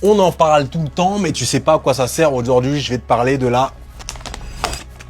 On en parle tout le temps, mais tu sais pas à quoi ça sert. Aujourd'hui, je vais te parler de la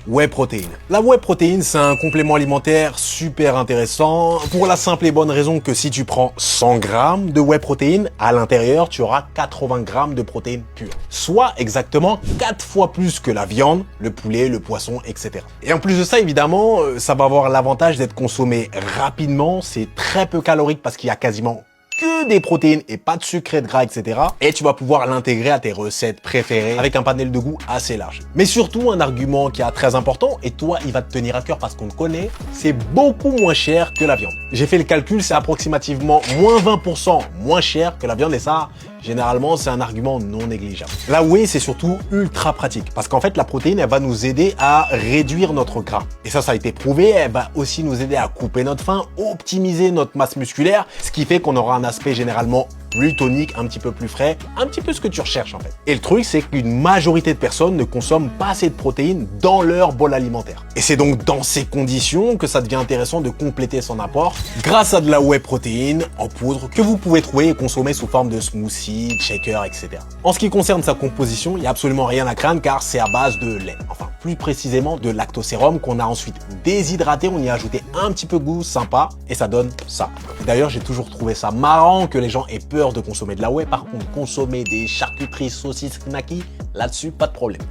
whey protein. La whey protein, c'est un complément alimentaire super intéressant pour la simple et bonne raison que si tu prends 100 grammes de whey protein, à l'intérieur, tu auras 80 grammes de protéines pures. Soit exactement 4 fois plus que la viande, le poulet, le poisson, etc. Et en plus de ça, évidemment, ça va avoir l'avantage d'être consommé rapidement. C'est très peu calorique parce qu'il y a quasiment que des protéines et pas de sucre et de gras, etc. Et tu vas pouvoir l'intégrer à tes recettes préférées avec un panel de goût assez large. Mais surtout, un argument qui est très important, et toi, il va te tenir à cœur parce qu'on le connaît, c'est beaucoup moins cher que la viande. J'ai fait le calcul, c'est approximativement moins 20% moins cher que la viande, et ça, généralement, c'est un argument non négligeable. La whey, c'est surtout ultra pratique parce qu'en fait, la protéine, elle va nous aider à réduire notre gras. Et ça a été prouvé, elle va aussi nous aider à couper notre faim, optimiser notre masse musculaire, ce qui fait qu'on aura un aspect généralement plus tonique, un petit peu plus frais, un petit peu ce que tu recherches en fait. Et le truc, c'est qu'une majorité de personnes ne consomment pas assez de protéines dans leur bol alimentaire. Et c'est donc dans ces conditions que ça devient intéressant de compléter son apport grâce à de la whey protéine en poudre que vous pouvez trouver et consommer sous forme de smoothie, shaker, etc. En ce qui concerne sa composition, il n'y a absolument rien à craindre car c'est à base de lait. Enfin, plus précisément de lactosérum qu'on a ensuite déshydraté, on y a ajouté un petit peu de goût sympa et ça donne ça. D'ailleurs, j'ai toujours trouvé ça marrant que les gens aient peur de consommer de la whey. Par contre, consommer des charcuteries, saucisses, knackis, là-dessus, pas de problème.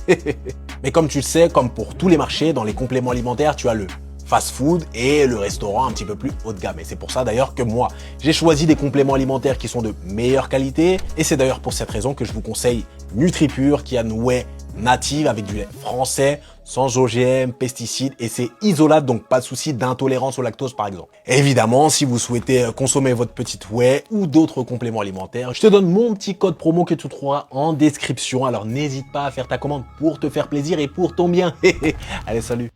Mais comme tu le sais, comme pour tous les marchés, dans les compléments alimentaires, tu as le fast-food et le restaurant un petit peu plus haut de gamme. Et c'est pour ça d'ailleurs que moi, j'ai choisi des compléments alimentaires qui sont de meilleure qualité. Et c'est d'ailleurs pour cette raison que je vous conseille NutriPure, qui a une whey native avec du lait français, sans OGM, pesticides, et c'est isolate, donc pas de souci d'intolérance au lactose par exemple. Et évidemment, si vous souhaitez consommer votre petite whey ou d'autres compléments alimentaires, je te donne mon petit code promo que tu trouveras en description, alors n'hésite pas à faire ta commande pour te faire plaisir et pour ton bien. Allez, salut!